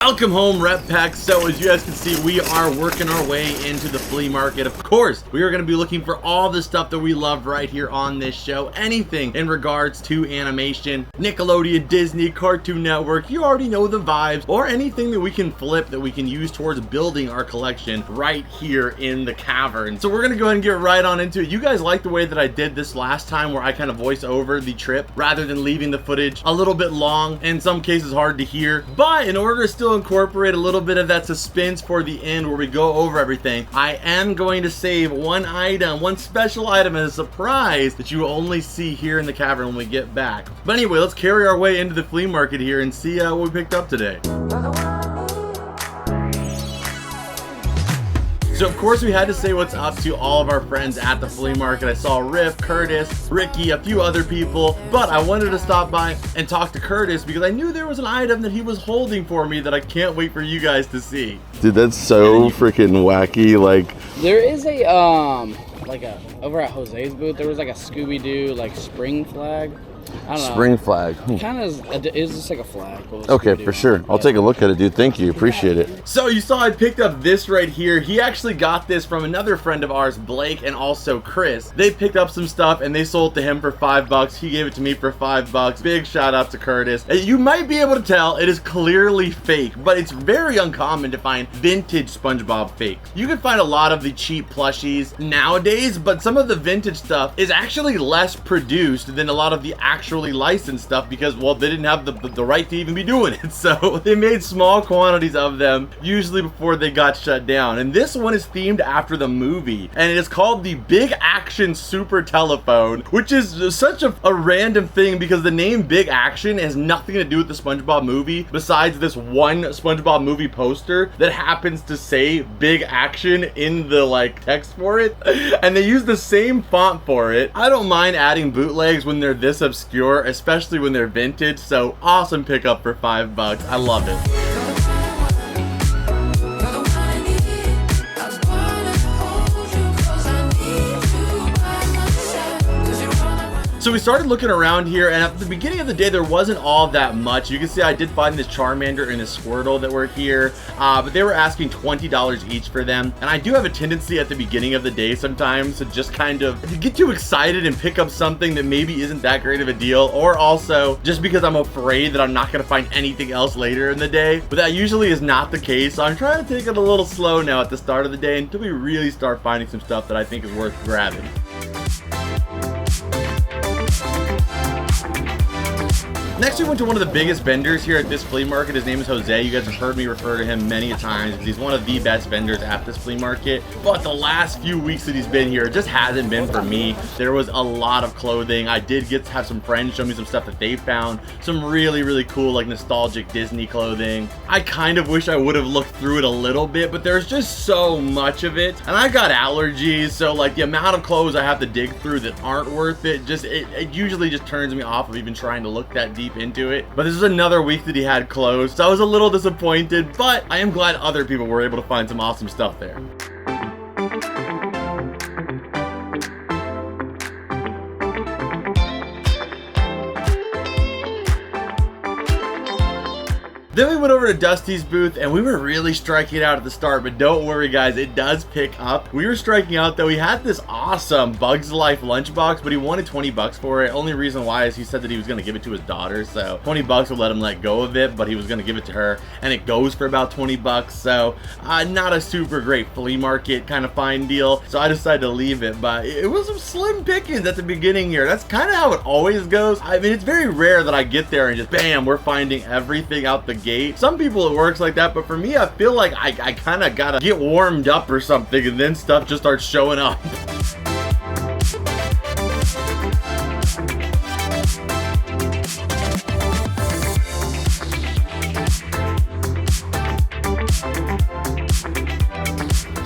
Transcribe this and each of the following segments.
Welcome home, Rep Pack. So as you guys can see, we are working our way into the flea market. Of course, we are going to be looking for all the stuff that we love right here on this show. Anything in regards to animation, Nickelodeon, Disney, Cartoon Network, you already know the vibes, or anything that we can flip that we can use towards building our collection right here in the cavern. So we're going to go ahead and get right on into it. You guys like the way that I did this last time where I kind of voice over the trip rather than leaving the footage a little bit long, in some cases hard to hear. But in order to still incorporate a little bit of that suspense for the end where we go over everything, I am going to save one item, one special item as a surprise that you will only see here in the cavern when we get back. But anyway, let's carry our way into the flea market here and see what we picked up today. So of course we had to say what's up to all of our friends at the flea market. I saw Riff, Curtis, Ricky, a few other people, but I wanted to stop by and talk to Curtis because I knew there was an item that he was holding for me that I can't wait for you guys to see. Dude, that's so freaking wacky. Like, there is a over at Jose's booth, there was like a Scooby-Doo like spring flag. I don't know. Spring flag. Kind of is just like a flag. Okay, for sure. I'll take a look at it, dude. Thank you. Appreciate it. So you saw I picked up this right here. He actually got this from another friend of ours, Blake, and also Chris. They picked up some stuff and they sold to him for $5. He gave it to me for $5. Big shout out to Curtis. You might be able to tell it is clearly fake, but it's very uncommon to find vintage SpongeBob fakes. You can find a lot of the cheap plushies nowadays, but some of the vintage stuff is actually less produced than a lot of the actually licensed stuff because, well, they didn't have the right to even be doing it. So they made small quantities of them, usually before they got shut down. And this one is themed after the movie, and it is called the Big Action Super Telephone, which is such a random thing because the name Big Action has nothing to do with the SpongeBob movie besides this one SpongeBob movie poster that happens to say Big Action in the like text for it, and they use the same font for it. I don't mind adding bootlegs when they're this obscure, especially when they're vintage. So awesome pickup for $5. I love it. So we started looking around here, and at the beginning of the day there wasn't all that much. You can see I did find this Charmander and this Squirtle that were here, but they were asking $20 each for them. And I do have a tendency at the beginning of the day sometimes to just kind of get too excited and pick up something that maybe isn't that great of a deal, or also just because I'm afraid that I'm not going to find anything else later in the day. But that usually is not the case, so I'm trying to take it a little slow now at the start of the day until we really start finding some stuff that I think is worth grabbing. Next, we went to one of the biggest vendors here at this flea market. His name is Jose. You guys have heard me refer to him many a times because he's one of the best vendors at this flea market. But the last few weeks that he's been here, it just hasn't been for me. There was a lot of clothing. I did get to have some friends show me some stuff that they found. Some really, really cool, like nostalgic Disney clothing. I kind of wish I would have looked through it a little bit, but there's just so much of it. And I got allergies, so like the amount of clothes I have to dig through that aren't worth it, it usually just turns me off of even trying to look that deep into it. But this is another week that he had closed, so I was a little disappointed, but I am glad other people were able to find some awesome stuff there. Then we went over to Dusty's booth and we were really striking out at the start, but don't worry guys, it does pick up. We were striking out though. He had this awesome Bugs Life lunchbox, but he wanted $20 for it. Only reason why is he said that he was going to give it to his daughter, so $20 would let him let go of it, but he was going to give it to her, and it goes for about $20, so not a super great flea market kind of fine deal, so I decided to leave it. But it was some slim pickings at the beginning here. That's kind of how it always goes. I mean, it's very rare that I get there and just bam, we're finding everything out the gate. Some people it works like that, but for me I feel like I kind of gotta get warmed up or something and then stuff just starts showing up.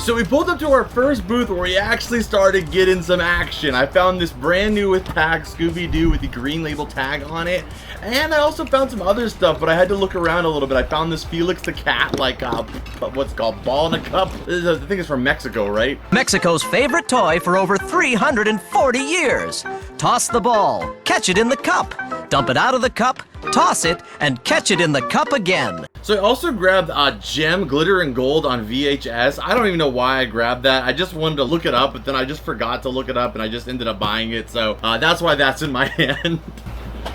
So we pulled up to our first booth where we actually started getting some action. I found this brand new with tag Scooby-Doo with the green label tag on it. And I also found some other stuff, but I had to look around a little bit. I found this Felix the Cat, like, what's it called, ball in a cup? I think it's from Mexico, right? Mexico's favorite toy for over 340 years. Toss the ball, catch it in the cup, dump it out of the cup, toss it, and catch it in the cup again. So I also grabbed Gem Glitter and Gold on VHS. I don't even know why I grabbed that. I just wanted to look it up, but then I just forgot to look it up and I just ended up buying it. So that's why that's in my hand.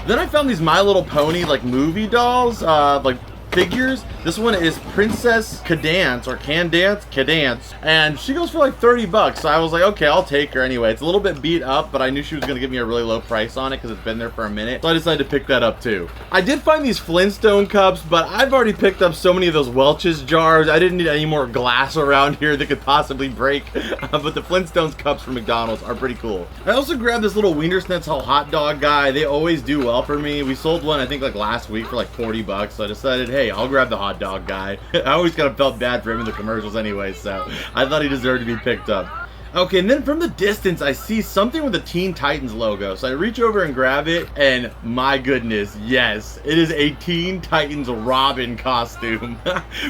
Then I found these My Little Pony like movie dolls, like figures. This one is Princess Cadance, or Cadance, and she goes for like 30 bucks. So I was like, okay, I'll take her anyway. It's a little bit beat up, but I knew she was gonna give me a really low price on it because it's been there for a minute. So I decided to pick that up too. I did find these Flintstone cups, but I've already picked up so many of those Welch's jars. I didn't need any more glass around here that could possibly break. But the Flintstones cups from McDonald's are pretty cool. I also grabbed this little Wiener Schnitzel hot dog guy. They always do well for me. We sold one, I think, like last week for like 40 bucks. So I decided, hey, I'll grab the hot dog guy. I always kind of felt bad for him in the commercials anyway, so I thought he deserved to be picked up. Okay, and then from the distance, I see something with the Teen Titans logo. So I reach over and grab it, and my goodness, yes, it is a Teen Titans Robin costume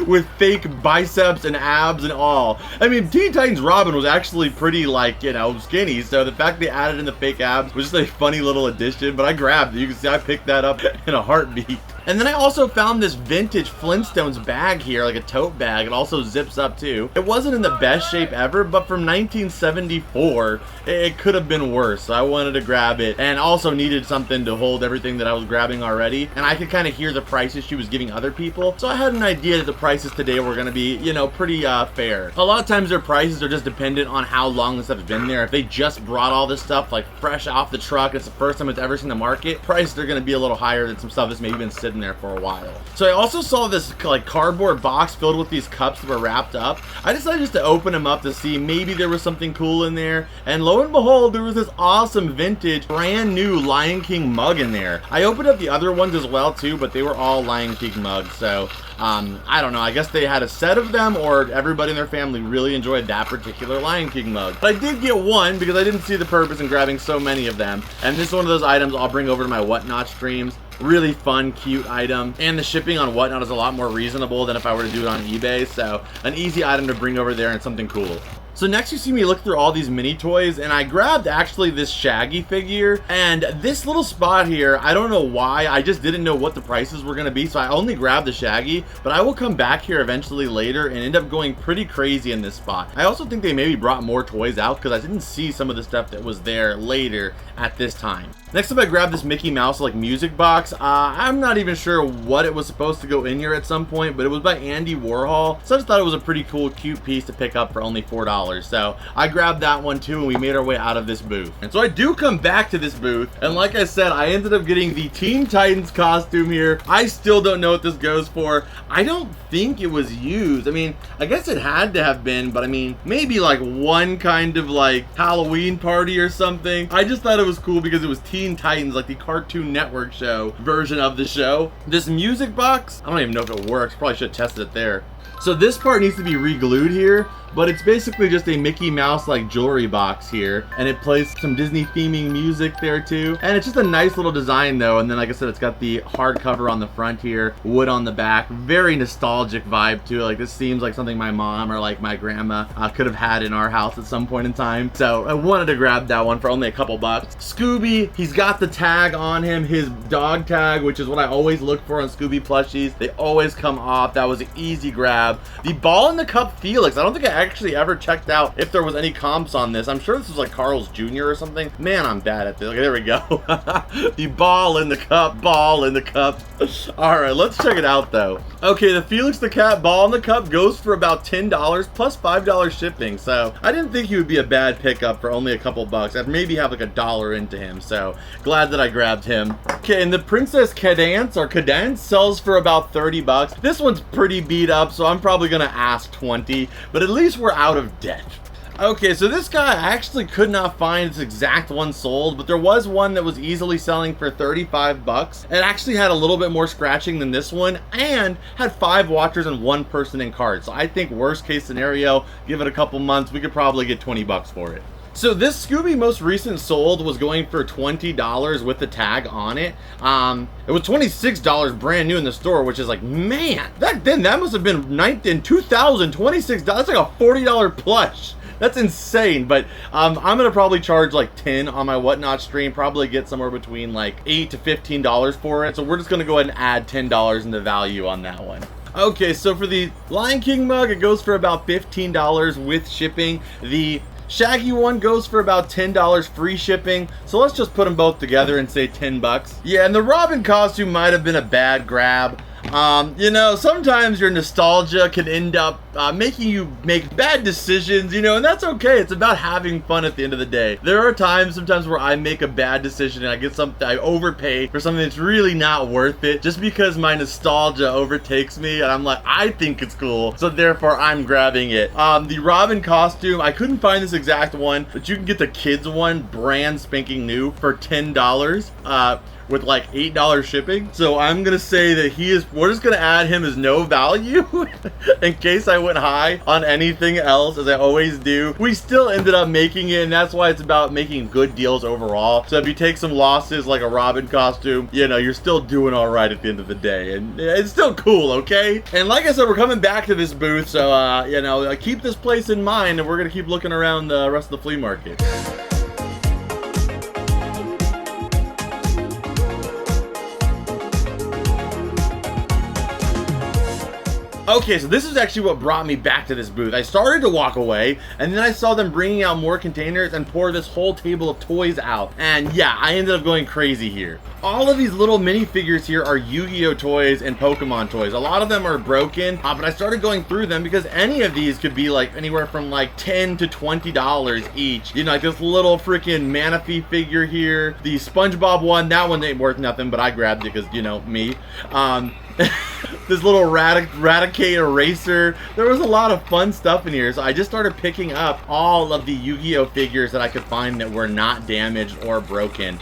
with fake biceps and abs and all. I mean, Teen Titans Robin was actually pretty, like, you know, skinny. So the fact they added in the fake abs was just a funny little addition, but I grabbed it. You can see I picked that up in a heartbeat. And then I also found this vintage Flintstones bag here, like a tote bag. It also zips up too. It wasn't in the best shape ever, but from 1974, it could have been worse. So I wanted to grab it, and also needed something to hold everything that I was grabbing already. And I could kind of hear the prices she was giving other people. So I had an idea that the prices today were gonna be, you know, pretty fair. A lot of times their prices are just dependent on how long the stuff's been there. If they just brought all this stuff like fresh off the truck, it's the first time it's ever seen the market, prices are gonna be a little higher than some stuff that's maybe been sitting there for a while. So I also saw this like cardboard box filled with these cups that were wrapped up. I decided just to open them up to see maybe there was something cool in there, and lo and behold, there was this awesome vintage brand new Lion King mug in there. I opened up the other ones as well too, but they were all Lion King mugs. So I don't know, I guess they had a set of them, or everybody in their family really enjoyed that particular Lion King mug. But I did get one because I didn't see the purpose in grabbing so many of them, and this is one of those items I'll bring over to my Whatnot streams. Really fun, cute item, and the shipping on Whatnot is a lot more reasonable than if I were to do it on eBay, so an easy item to bring over there and something cool. So next you see me look through all these mini toys, and I grabbed actually this Shaggy figure, and this little spot here, I don't know why, I just didn't know what the prices were gonna be, so I only grabbed the Shaggy, but I will come back here eventually later and end up going pretty crazy in this spot. I also think they maybe brought more toys out because I didn't see some of the stuff that was there later at this time. Next up, I grabbed this Mickey Mouse like music box. I'm not even sure what it was supposed to go in here at some point, but it was by Andy Warhol, so I just thought it was a pretty cool, cute piece to pick up for only $4. So I grabbed that one too, and we made our way out of this booth. And so I do come back to this booth, and like I said, I ended up getting the Teen Titans costume here. I still don't know what this goes for. I don't think it was used. I mean, I guess it had to have been, but I mean, maybe like one kind of like Halloween party or something. I just thought it was cool because it was Teen Titans, like the Cartoon Network show version of the show. This music box, I don't even know if it works. Probably should have tested it there. So this part needs to be re-glued here, but it's basically just a Mickey Mouse like jewelry box here, and it plays some Disney theming music there too, and it's just a nice little design though. And then like I said, it's got the hardcover on the front here, wood on the back, very nostalgic vibe too. Like this seems like something my mom or like my grandma could have had in our house at some point in time. So I wanted to grab that one for only a couple bucks. Scooby, he's got the tag on him, his dog tag, which is what I always look for on Scooby plushies. They always come off. That was an easy grab. The Ball in the Cup Felix, I don't think I actually ever checked out if there was any comps on this. I'm sure this was like Carl's Jr. or something. Man, I'm bad at this. Okay, there we go. The Ball in the Cup, Ball in the Cup. All right, let's check it out though. Okay, the Felix the Cat Ball in the Cup goes for about $10 plus $5 shipping. So I didn't think he would be a bad pickup for only a couple bucks. I'd maybe have like $1 into him. So glad that I grabbed him. Okay, and the Princess Cadance sells for about 30 bucks. This one's pretty beat up, so I'm probably gonna ask 20, but at least we're out of debt. Okay, so this guy, I actually could not find its exact one sold, but there was one that was easily selling for 35 bucks. It actually had a little bit more scratching than this one, and had 5 watchers and 1 person in card. So I think worst case scenario, give it a couple months, we could probably get 20 bucks for it. So this Scooby most recent sold was going for $20 with the tag on it. It was $26 brand new in the store, which is like, man, back then that must have been in 2000, $26. That's like a $40 plush That's insane. But I'm gonna probably charge like 10 on my Whatnot stream, probably get somewhere between like $8 to $15 for it. So we're just gonna go ahead and add $10 into value on that one. Okay, so for the Lion King mug, it goes for about $15 with shipping. The Shaggy one goes for about $10 free shipping. So let's just put them both together and say 10 bucks. Yeah, and the Robin costume might have been a bad grab. You know, sometimes your nostalgia can end up making you make bad decisions, you know, and that's okay. It's about having fun at the end of the day. There are times sometimes where I make a bad decision and I get something, I overpay for something that's really not worth it just because my nostalgia overtakes me and I'm like, I think it's cool, so therefore I'm grabbing it. The Robin costume, I couldn't find this exact one, but you can get the kids one brand spanking new for $10. With like $8 shipping. So I'm gonna say that we're just gonna add him as no value in case I went high on anything else, as I always do. We still ended up making it, and that's why it's about making good deals overall. So if you take some losses like a Robin costume, you know, you're still doing all right at the end of the day, and it's still cool, okay? And like I said, we're coming back to this booth, so you know, keep this place in mind, and we're gonna keep looking around the rest of the flea market. Okay, so this is actually what brought me back to this booth. I started to walk away, and then I saw them bringing out more containers and pour this whole table of toys out. And yeah, I ended up going crazy here. All of these little minifigures here are Yu-Gi-Oh toys and Pokemon toys. A lot of them are broken, but I started going through them because any of these could be like anywhere from like $10 to $20 each. You know, like this little freaking Manaphy figure here. The Spongebob one, that one ain't worth nothing, but I grabbed it because, you know, me. This little Raticate eraser. There was a lot of fun stuff in here, so I just started picking up all of the Yu-Gi-Oh figures that I could find that were not damaged or broken.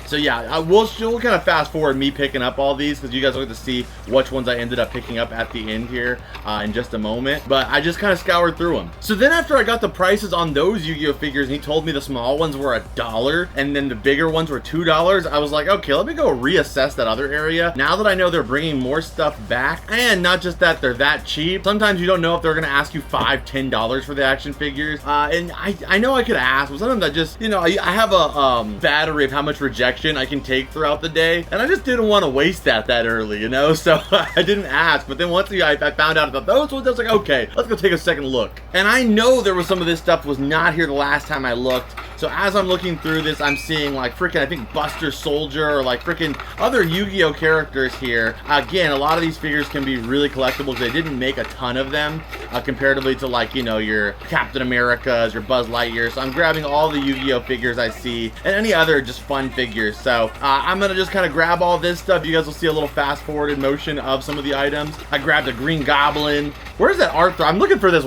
So yeah, we'll kind of fast forward me picking up all these because you guys will get to see which ones I ended up picking up at the end here in just a moment. But I just kind of scoured through them. So then after I got the prices on those Yu-Gi-Oh figures, and he told me the small ones were $1 and then the bigger ones were $2, I was like, okay, let me go reassess that other area. Now that I know they're bringing more stuff back, and not just that they're that cheap, sometimes you don't know if they're gonna ask you $5, $10 for the action figures. And I know I could ask, but sometimes I just, you know, I have a battery of how much rejection I can take throughout the day, and I just didn't want to waste that early, you know, so I didn't ask. But then once I found out about those ones, I was like, okay, let's go take a second look. And I know there was some of this stuff was not here the last time I looked, so as I'm looking through this, I'm seeing like freaking, I think Buster Soldier or like freaking other Yu-Gi-Oh characters here. Again, a lot of these figures can be really collectible because they didn't make a ton of them comparatively to, like, you know, your Captain Americas, your Buzz Lightyear. So I'm grabbing all the Yu-Gi-Oh figures I see and any other just fun figures. So I'm gonna just kind of grab all this stuff. You guys will see a little fast forwarded motion of some of the items. I grabbed a Green Goblin. Where's that Arthur? I'm looking for this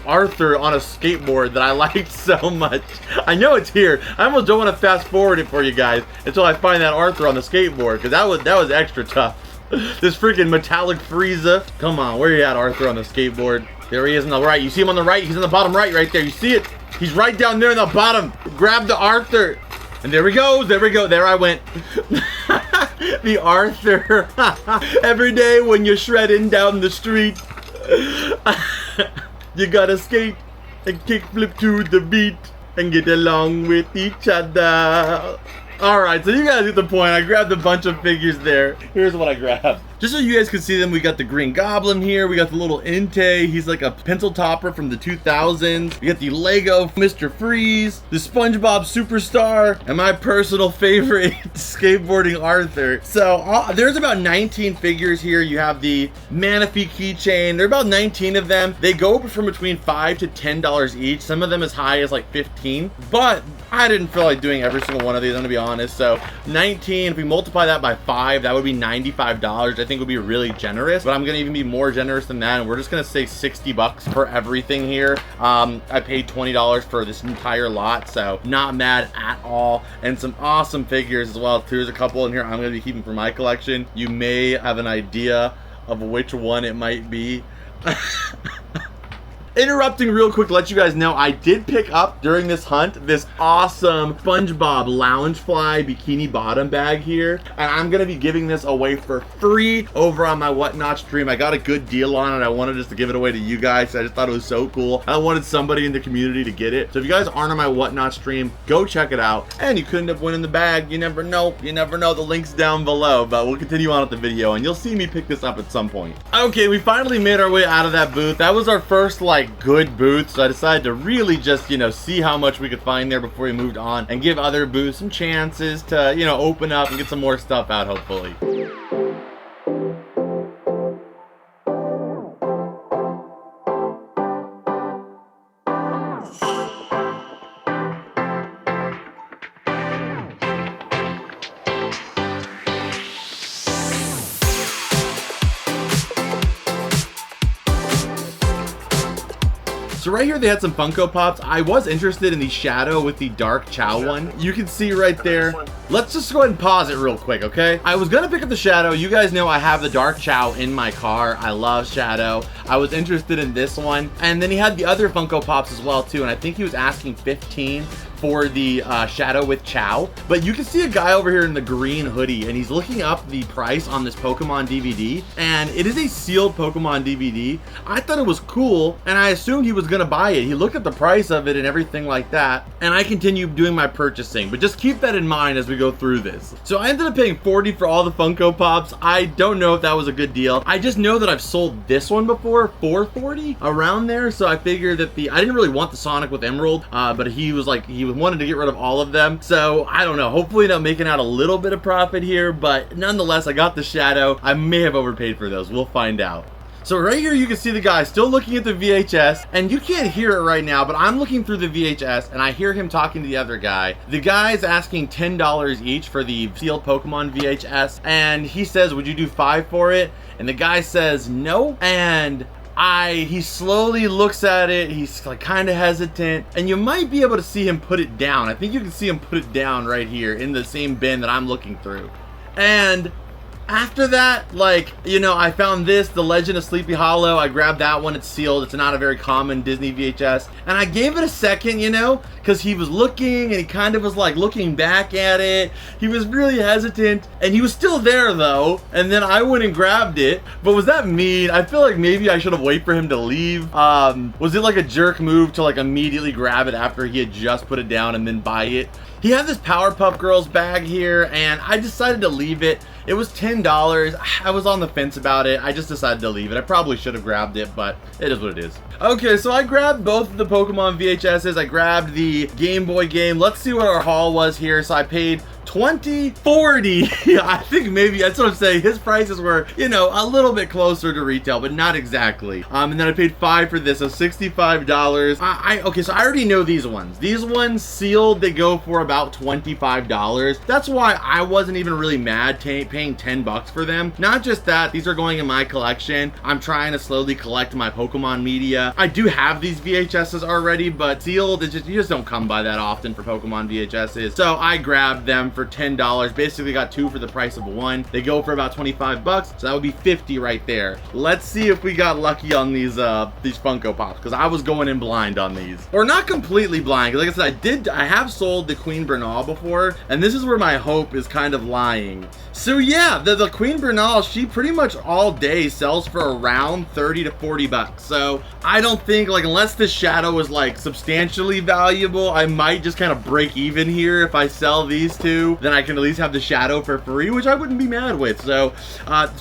Arthur on a skateboard that I liked so much. I know it's here. I almost don't want to fast forward it for you guys until I find that Arthur on the skateboard, because that was extra tough. This freaking metallic Frieza. Come on, where you at, Arthur, on the skateboard? There he is on the right. You see him on the right? He's in the bottom right there. You see it? He's right down there in the bottom. Grab the Arthur. And there he goes. There we go. There I went. The Arthur. Every day when you're shredding down the street, you gotta skate and kickflip to the beat and get along with each other. Alright, so you guys get the point. I grabbed a bunch of figures there. Here's what I grabbed. Just so you guys can see them, we got the Green Goblin here. We got the little Entei. He's like a pencil topper from the 2000s. We got the Lego Mr. Freeze, the SpongeBob Superstar, and my personal favorite, skateboarding Arthur. So there's about 19 figures here. You have the Manaphy keychain. There are about 19 of them. They go from between $5 to $10 each. Some of them as high as like 15. But I didn't feel like doing every single one of these, I'm gonna be honest. So 19, if we multiply that by 5, that would be $95. I think would be really generous, but I'm gonna even be more generous than that, and we're just gonna say $60 for everything here. I paid $20 for this entire lot, so not mad at all. And some awesome figures as well too. There's a couple in here I'm gonna be keeping for my collection. You may have an idea of which one it might be. Interrupting real quick to let you guys know, I did pick up during this hunt this awesome Spongebob Loungefly bikini bottom bag here, and I'm gonna be giving this away for free over on my Whatnot stream. I got a good deal on it. I wanted just to give it away to you guys. I just thought it was so cool. I wanted somebody in the community to get it. So if you guys aren't on my Whatnot stream, go check it out. And you could end up winning the bag. You never know. You never know. The link's down below, but we'll continue on with the video and you'll see me pick this up at some point. Okay, we finally made our way out of that booth. That was our first like good booth, so I decided to really just, you know, see how much we could find there before we moved on and give other booths some chances to, you know, open up and get some more stuff out, hopefully. So right here they had some Funko Pops. I was interested in the Shadow with the dark Chow one. You can see right there. Let's just go ahead and pause it real quick, okay? I was gonna pick up the Shadow. You guys know I have the dark Chow in my car. I love Shadow. I was interested in this one. And then he had the other Funko Pops as well too. And I think he was asking 15 for the Shadow with Chow. But you can see a guy over here in the green hoodie and he's looking up the price on this Pokemon DVD, and it is a sealed Pokemon DVD. I thought it was cool and I assumed he was gonna buy it. He looked at the price of it and everything like that, and I continued doing my purchasing. But just keep that in mind as we go through this. So I ended up paying 40 for all the Funko Pops. I don't know if that was a good deal. I just know that I've sold this one before for 40 around there, so I figured that I didn't really want the Sonic with Emerald, but he was like, he wanted to get rid of all of them. So I don't know, hopefully I'm making out a little bit of profit here, but nonetheless, I got the Shadow. I may have overpaid for those. We'll find out. So right here you can see the guy still looking at the VHS, and you can't hear it right now, but I'm looking through the VHS and I hear him talking to the other guy. The guy's asking $10 each for the sealed Pokemon VHS, and he says, would you do 5 for it? And the guy says no, and he slowly looks at it. He's like kind of hesitant, and you might be able to see him put it down. I think you can see him put it down right here in the same bin that I'm looking through. And after that, like, you know, I found this, The Legend of Sleepy Hollow. I grabbed that one. It's sealed. It's not a very common Disney VHS. And I gave it a second, you know, because he was looking and he kind of was like looking back at it. He was really hesitant and he was still there though. And then I went and grabbed it. But was that mean? I feel like maybe I should have waited for him to leave. Was it like a jerk move to like immediately grab it after he had just put it down and then buy it? He had this Powerpuff Girls bag here and I decided to leave it. It was $10. I was on the fence about it. I just decided to leave it. I probably should have grabbed it, but it is what it is. Okay, so I grabbed both of the Pokemon VHSs. I grabbed the Game Boy game. Let's see what our haul was here. So I paid $20, $40. I think maybe that's what I'm saying. His prices were, you know, a little bit closer to retail, but not exactly. And then I paid $5 for this, so $65. Okay, so I already know these ones. These ones sealed, they go for about $25. That's why I wasn't even really mad paying 10 bucks for them. Not just that, these are going in my collection. I'm trying to slowly collect my Pokemon media. I do have these VHSs already, but sealed, you just don't come by that often for Pokemon VHSs. So I grabbed them for $10. Basically got 2 for the price of 1. They go for about 25 bucks, so that would be 50 right there. Let's see if we got lucky on these Funko Pops, because I was going in blind on these. Or not completely blind, because like I said, I have sold the Queen Bernal before, and this is where my hope is kind of lying. So yeah, the Queen Bernal, she pretty much all day sells for around 30 to 40 bucks. So I don't think, like, unless this Shadow is like substantially valuable, I might just kind of break even here. If I sell these two, then I can at least have the Shadow for free, which I wouldn't be mad with. So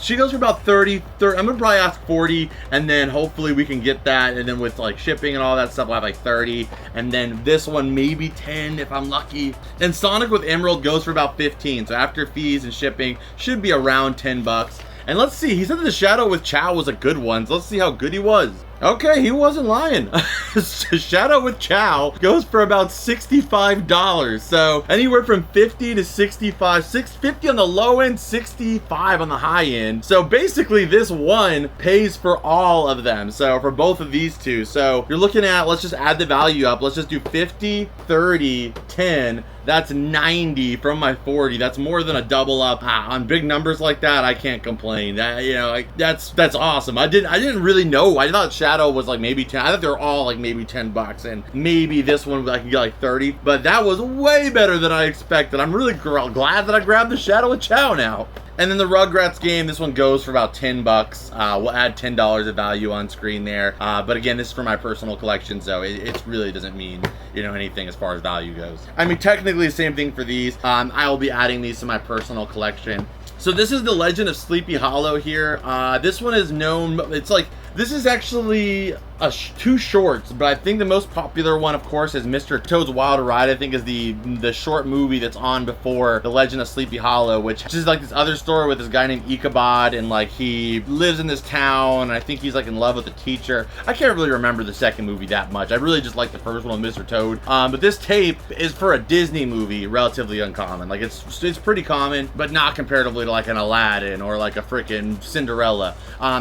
she goes for about 30. I'm gonna probably ask 40, and then hopefully we can get that, and then with like shipping and all that stuff, we'll have like 30, and then this one maybe 10 if I'm lucky. And Sonic with Emerald goes for about 15, so after fees and shipping should be around 10 bucks. And let's see, he said that the Shadow with Chow was a good one, so let's see how good he was. Okay, he wasn't lying. Shadow with Chow goes for about $65. So anywhere from 50 to 65, 650 on the low end, 65 on the high end. So basically this one pays for all of them. So for both of these two. So you're looking at, let's just add the value up. Let's just do 50, 30, 10. That's 90 from my 40. That's more than a double up. On big numbers like that, I can't complain. That, you know, like, that's awesome. I didn't really know. I thought Shadow Shadow was like maybe 10. I thought they were all like maybe 10 bucks, and maybe this one I could get like 30, but that was way better than I expected. I'm really glad that I grabbed the Shadow of Chow now. And then the Rugrats game, this one goes for about 10 bucks. We'll add $10 of value on screen there. But again, this is for my personal collection, so it really doesn't mean, you know, anything as far as value goes. I mean, technically the same thing for these. I will be adding these to my personal collection. So this is the Legend of Sleepy Hollow here. This one is known, it's like, this is actually two shorts, but I think the most popular one, of course, is Mr. Toad's Wild Ride. I think is the short movie that's on before The Legend of Sleepy Hollow, which is like this other story with this guy named Ichabod, and like he lives in this town, and I think he's like in love with a teacher. I can't really remember the second movie that much. I really just like the first one with Mr. Toad. But this tape is for a Disney movie, relatively uncommon. Like it's pretty common, but not comparatively to like an Aladdin or like a freaking Cinderella.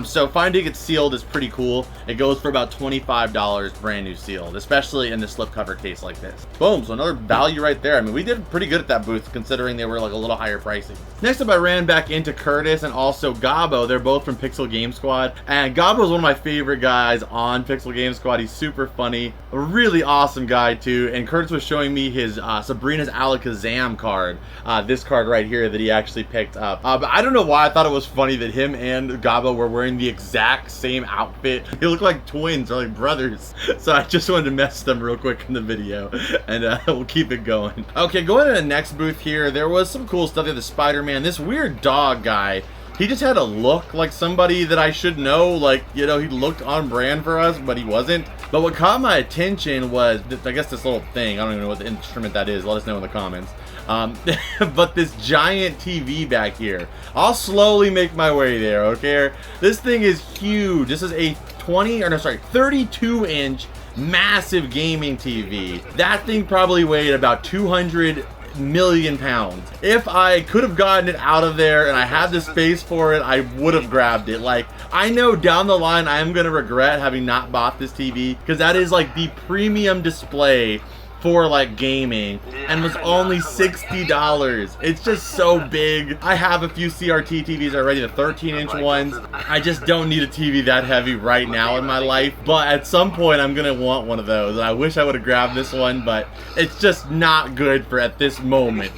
So finding it sealed is pretty cool. It goes for about $25 brand new sealed, especially in the slipcover case like this. Boom, so another value right there. I mean, we did pretty good at that booth considering they were like a little higher pricing. Next up, I ran back into Curtis and also Gobbo. They're both from Pixel Game Squad, and Gobbo is one of my favorite guys on Pixel Game Squad. He's super funny, a really awesome guy too, and Curtis was showing me his Sabrina's Alakazam card, this card right here that he actually picked up. But I don't know why I thought it was funny that him and Gobbo were wearing the exact same outfit. They look like twins or like brothers. So I just wanted to mess them real quick in the video, and we'll keep it going. Okay, going to the next booth here, there was some cool stuff there. The Spider-Man, this weird dog guy. He just had a look like somebody that I should know, like, you know, he looked on brand for us, but he wasn't. But what caught my attention was, I guess this little thing, I don't even know what the instrument that is, let us know in the comments. But this giant TV back here. I'll slowly make my way there, okay? This thing is huge. This is a 32-inch massive gaming TV. That thing probably weighed about 200 million pounds. If I could have gotten it out of there and I had the space for it, I would have grabbed it. Like, I know down the line I am gonna regret having not bought this TV, because that is like the premium display for like gaming, and was only $60. It's just so big. I have a few CRT TVs already, the 13-inch ones. I just don't need a TV that heavy right now in my life, but at some point I'm gonna want one of those, and I wish I would have grabbed this one, but it's just not good for at this moment.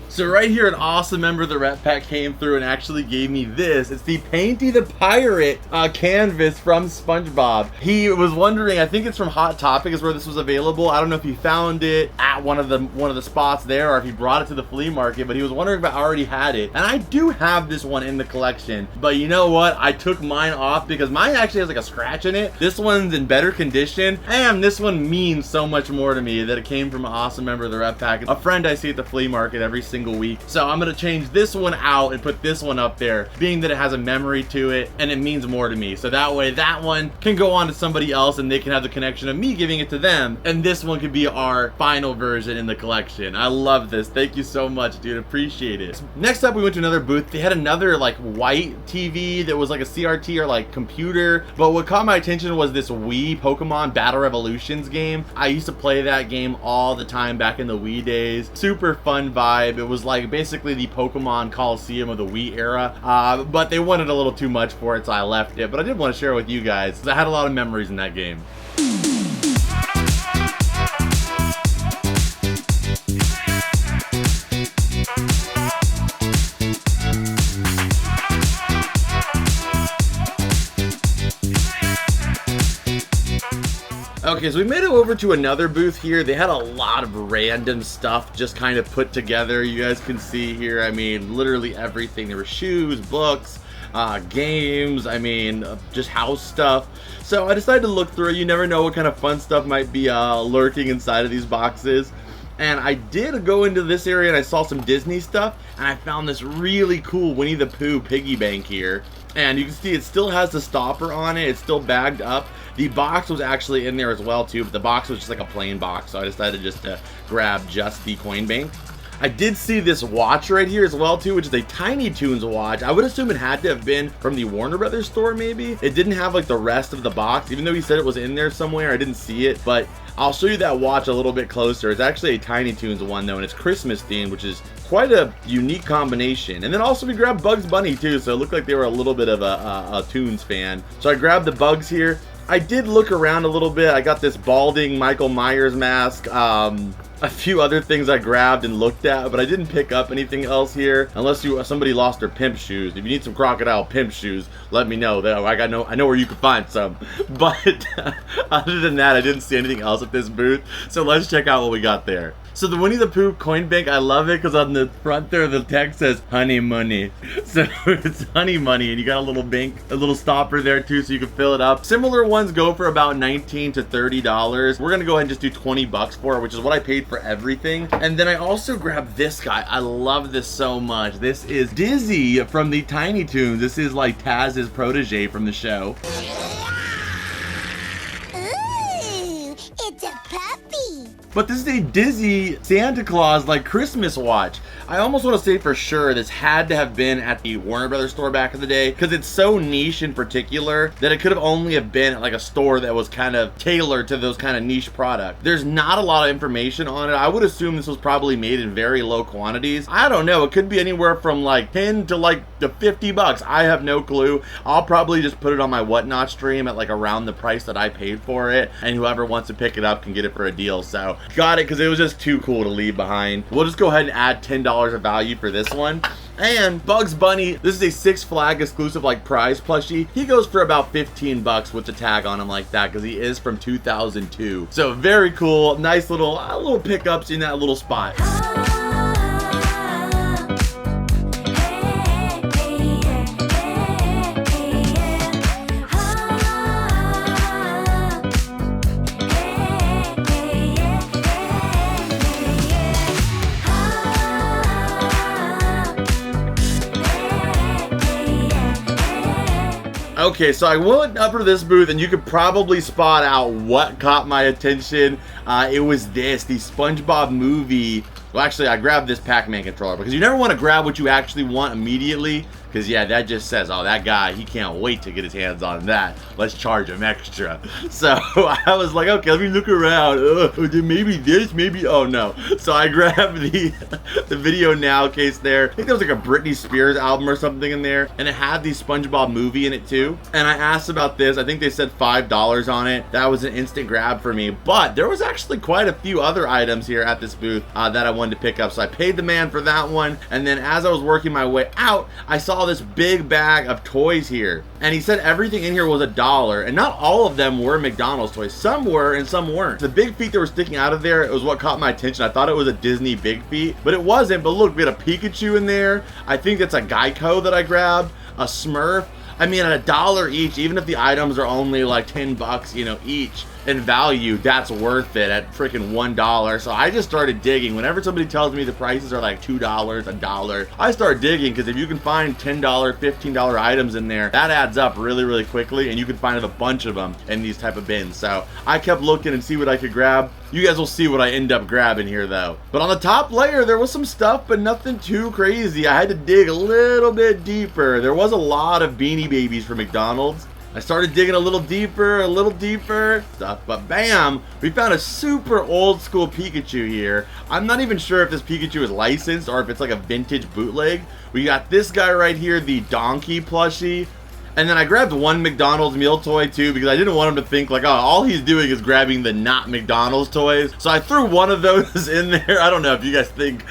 So right here, an awesome member of the Ret Pack came through and actually gave me this. It's the Painty the Pirate canvas from SpongeBob. He was wondering, I think it's from Hot Topic is where this was available. I don't know if he found it at one of the spots there, or if he brought it to the flea market, but he was wondering if I already had it. And I do have this one in the collection, but you know what? I took mine off because mine actually has like a scratch in it. This one's in better condition, and this one means so much more to me that it came from an awesome member of the Ret Pack, a friend I see at the flea market every single week. So I'm gonna change this one out and put this one up there, being that it has a memory to it and it means more to me. So that way that one can go on to somebody else and they can have the connection of me giving it to them, and this one could be our final version in the collection. I love this. Thank you so much, dude. Appreciate it. Next up, we went to another booth. They had another like white TV that was like a CRT or like computer, but what caught my attention was this Wii Pokemon Battle Revolutions game. I used to play that game all the time back in the Wii days. Super fun vibe. It was like basically the Pokemon Coliseum of the Wii era, but they wanted a little too much for it, so I left it. But I did want to share it with you guys because I had a lot of memories in that game. Okay, so we made it over to another booth here. They had a lot of random stuff just kind of put together. You guys can see here, I mean, literally everything. There were shoes, books, games, I mean, just house stuff. So I decided to look through it. You never know what kind of fun stuff might be lurking inside of these boxes. And I did go into this area and I saw some Disney stuff, and I found this really cool Winnie the Pooh piggy bank here. And you can see it still has the stopper on it. It's still bagged up. The box was actually in there as well too, but the box was just like a plain box, so I decided just to grab just the coin bank. I did see this watch right here as well too, which is a Tiny Toons watch. I would assume it had to have been from the Warner Brothers store maybe. It didn't have like the rest of the box, even though he said it was in there somewhere. I didn't see it, but I'll show you that watch a little bit closer. It's actually a Tiny Toons one though, and it's Christmas themed, which is quite a unique combination. And then also we grabbed Bugs Bunny too, so it looked like they were a little bit of a Toons fan. So I grabbed the Bugs here. I did look around a little bit. I got this balding Michael Myers mask. A few other things I grabbed and looked at, but I didn't pick up anything else here unless somebody lost their pimp shoes. If you need some crocodile pimp shoes, let me know. I know where you can find some. But other than that, I didn't see anything else at this booth. So let's check out what we got there. So the Winnie the Pooh coin bank, I love it because on the front there, the text says honey money. So it's honey money, and you got a little bank, a little stopper there too, so you can fill it up. Similar ones go for about $19 to $30. We're gonna go ahead and just do 20 bucks for it, which is what I paid for everything. And then I also grabbed this guy. I love this so much. This is Dizzy from the Tiny Toons. This is like Taz's protege from the show. Ooh, it's a puppy. But this is a Dizzy Santa Claus like Christmas watch. I almost want to say for sure this had to have been at the Warner Brothers store back in the day because it's so niche in particular that it could have only have been at like a store that was kind of tailored to those kind of niche products. There's not a lot of information on it. I would assume this was probably made in very low quantities. I don't know. It could be anywhere from like 10 to like the 50 bucks. I have no clue. I'll probably just put it on my Whatnot stream at like around the price that I paid for it, and whoever wants to pick it up can get it for a deal. So got it because it was just too cool to leave behind. We'll just go ahead and add $10 of value for this one. And Bugs Bunny, this is a Six Flag exclusive like prize plushie. He goes for about 15 bucks with the tag on him like that because he is from 2002. So very cool, nice little pickups in that little spot. Okay, so I went up to this booth and you could probably spot out what caught my attention. It was the SpongeBob movie. Well, actually, I grabbed this Pac-Man controller because you never want to grab what you actually want immediately. Because, yeah, that just says, oh, that guy, he can't wait to get his hands on that. Let's charge him extra. So I was like, okay, let me look around. Maybe this, maybe, oh, no. So I grabbed the Video Now case there. I think there was like a Britney Spears album or something in there. And it had the SpongeBob movie in it, too. And I asked about this. I think they said $5 on it. That was an instant grab for me. But there was actually quite a few other items here at this booth that I wanted to pick up. So I paid the man for that one. And then as I was working my way out, I saw this big bag of toys here, and he said everything in here was $1, and not all of them were McDonald's toys. Some were and some weren't. The big feet that were sticking out of there, it was what caught my attention. I thought it was a Disney Big Feet, but it wasn't. But look, we had a Pikachu in there. I think that's a Geico that I grabbed, a Smurf. I mean, at $1 each, even if the items are only like 10 bucks, you know, each in value, that's worth it at freaking $1. So I just started digging. Whenever somebody tells me the prices are like $2, $1, I start digging because if you can find $10, $15 items in there, that adds up really, really quickly, and you can find a bunch of them in these type of bins. So I kept looking and see what I could grab. You guys will see what I end up grabbing here though. But on the top layer, there was some stuff, but nothing too crazy. I had to dig a little bit deeper. There was a lot of Beanie Babies from McDonald's. I started digging a little deeper stuff, but bam, we found a super old school Pikachu here. I'm not even sure if this Pikachu is licensed or if it's like a vintage bootleg. We got this guy right here, the Donkey plushie. And then I grabbed one McDonald's meal toy too because I didn't want him to think like, oh, all he's doing is grabbing the not McDonald's toys. So I threw one of those in there. I don't know if you guys think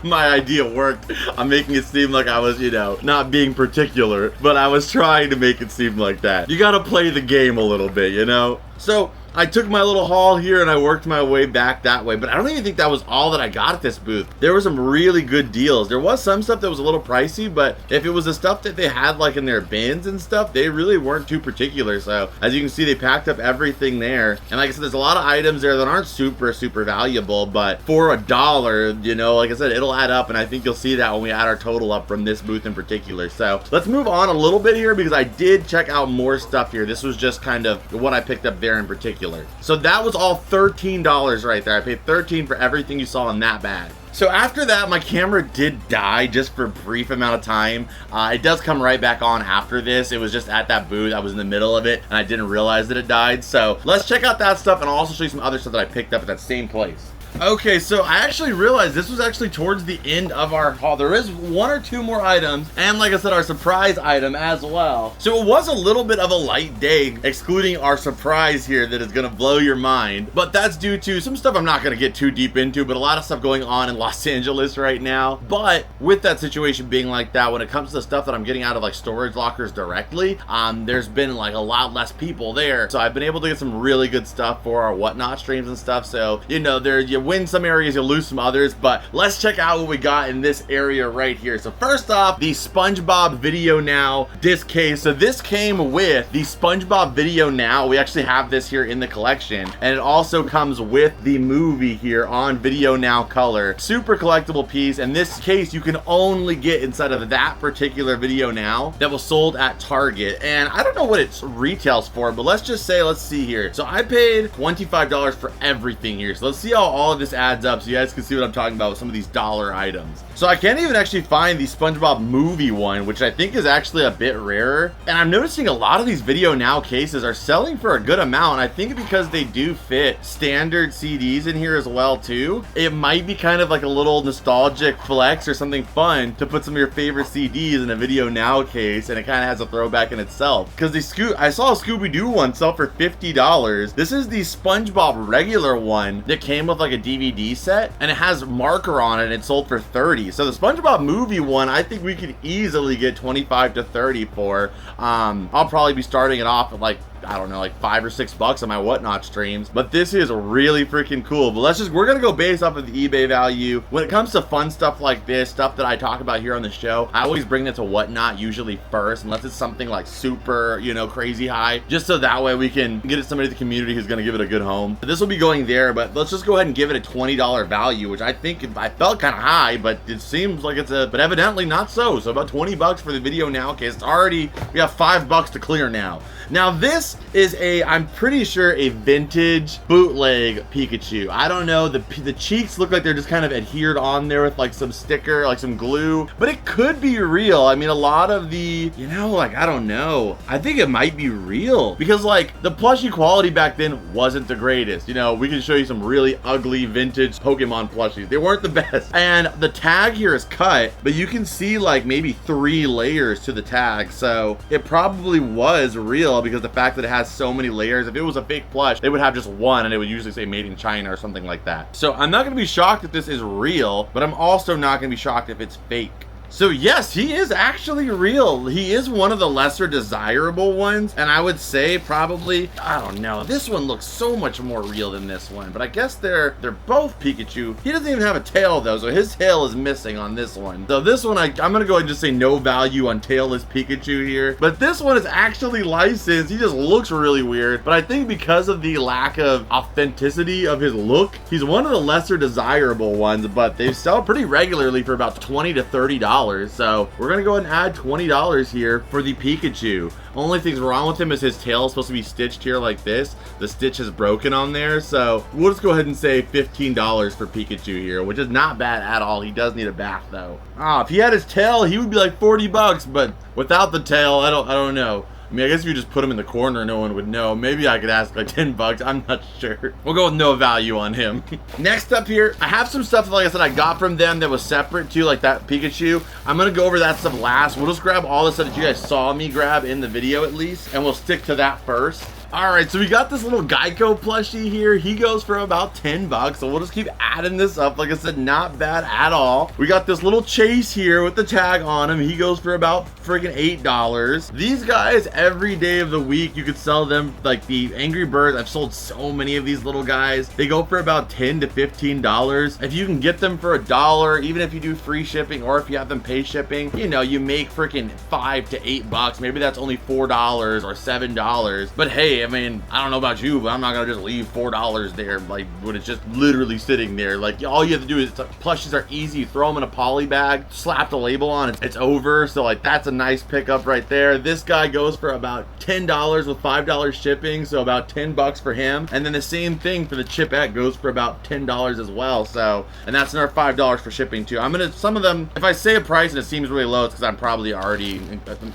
my idea worked. I'm making it seem like I was, you know, not being particular, but I was trying to make it seem like that. You gotta play the game a little bit, you know? So I took my little haul here and I worked my way back that way, but I don't even think that was all that I got at this booth. There were some really good deals. There was some stuff that was a little pricey, but if it was the stuff that they had like in their bins and stuff, they really weren't too particular. So as you can see, they packed up everything there. And like I said, there's a lot of items there that aren't super valuable, but for $1, you know, like I said, it'll add up, and I think you'll see that when we add our total up from this booth in particular. So let's move on a little bit here because I did check out more stuff here. This was just kind of what I picked up there in particular. So that was all $13 right there. I paid $13 for everything you saw in that bag. So after that, my camera did die just for a brief amount of time. It does come right back on after this. It was just at that booth. I was in the middle of it and I didn't realize that it died. So let's check out that stuff, and I'll also show you some other stuff that I picked up at that same place. Okay, so I actually realized this was actually towards the end of our haul. There is 1 or 2 more items, and like I said, our surprise item as well. So it was a little bit of a light day, excluding our surprise here that is gonna blow your mind. But that's due to some stuff I'm not gonna get too deep into, but a lot of stuff going on in Los Angeles right now. But with that situation being like that, when it comes to the stuff that I'm getting out of like storage lockers directly, there's been like a lot less people there. So I've been able to get some really good stuff for our whatnot streams and stuff. So, you know, you win some areas, you lose some others, but let's check out what we got in this area right here. So first off, the Spongebob Video Now disc case. So this came with the Spongebob Video Now. We actually have this here in the collection, and it also comes with the movie here on Video Now color. Super collectible piece, and this case you can only get inside of that particular Video Now that was sold at Target, and I don't know what it retails for, but let's just say, let's see here. So I paid $25 for everything here, so let's see how all of this adds up so you guys can see what I'm talking about with some of these dollar items. So I can't even actually find the Spongebob movie one, which I think is actually a bit rarer, and I'm noticing a lot of these Video Now cases are selling for a good amount. I think because they do fit standard CDs in here as well too. It might be kind of like a little nostalgic flex or something fun to put some of your favorite CDs in a Video Now case, and it kind of has a throwback in itself. Because I saw a Scooby-Doo one sell for $50. This is the Spongebob regular one that came with like a DVD set, and it has marker on it, and it sold for $30. So the Spongebob movie one, I think we could easily get $25 to $30 for. I'll probably be starting it off at like, I don't know, like $5 or $6 on my whatnot streams, but this is really freaking cool. But we're gonna go based off of the eBay value. When it comes to fun stuff like this, stuff that I talk about here on the show, I always bring it to whatnot usually first, unless it's something like super, you know, crazy high, just so that way we can get it somebody in the community who's gonna give it a good home. This will be going there, but let's just go ahead and give it a $20 value, which I think I felt kind of high, but it seems like but evidently not so. So about $20 for the Video Now case. It's already, we have $5 to clear now. Now this is I'm pretty sure a vintage bootleg Pikachu. I don't know, the cheeks look like they're just kind of adhered on there with like some sticker, like some glue, but it could be real. I mean, a lot of the, you know, like, I don't know. I think it might be real because like the plushie quality back then wasn't the greatest. You know, we can show you some really ugly vintage Pokemon plushies. They weren't the best. And the tag here is cut, but you can see like maybe 3 layers to the tag. So it probably was real, because the fact that it has so many layers. If it was a fake plush, they would have just one, and it would usually say made in China or something like that. So I'm not gonna be shocked if this is real, but I'm also not gonna be shocked if it's fake. So yes, he is actually real. He is one of the lesser desirable ones, and I would say probably, I don't know, this one looks so much more real than this one, but I guess they're both Pikachu. He doesn't even have a tail though, so his tail is missing on this one. So this one, I'm gonna go ahead and just say no value on tailless Pikachu here, but this one is actually licensed. He just looks really weird, but I think because of the lack of authenticity of his look, he's one of the lesser desirable ones, but they sell pretty regularly for about $20 to $30. So we're gonna go ahead and add $20 here for the Pikachu. Only thing's wrong with him is his tail is supposed to be stitched here like this. The stitch is broken on there, so we'll just go ahead and say $15 for Pikachu here, which is not bad at all. He does need a bath though. If he had his tail, he would be like $40, but without the tail, I don't know. I mean, I guess if you just put him in the corner, no one would know. Maybe I could ask like $10. I'm not sure. We'll go with no value on him. Next up here, I have some stuff, like I said, I got from them that was separate too, like that Pikachu. I'm gonna go over that stuff last. We'll just grab all the stuff that you guys saw me grab in the video at least, and we'll stick to that first. All right, so we got this little Geico plushie here. He goes for about $10, so we'll just keep adding this up. Like I said, not bad at all. We got this little Chase here with the tag on him. He goes for about friggin' $8. These guys, every day of the week, you could sell them, like the Angry Birds. I've sold so many of these little guys. They go for about $10 to $15. If you can get them for $1, even if you do free shipping or if you have them pay shipping, you know, you make freaking $5 to $8. Maybe that's only $4 or $7. But hey, I mean, I don't know about you, but I'm not gonna just leave $4 there, like when it's just literally sitting there. Like all you have to do is, plushies are easy. You throw them in a poly bag, slap the label on, it's over. So like that's a nice pickup right there. This guy goes for about $10 with $5 shipping, so about $10 for him. And then the same thing for the Chipette goes for about $10 as well. So, and that's another $5 for shipping too. Some of them, if I say a price and it seems really low, it's because I'm probably already,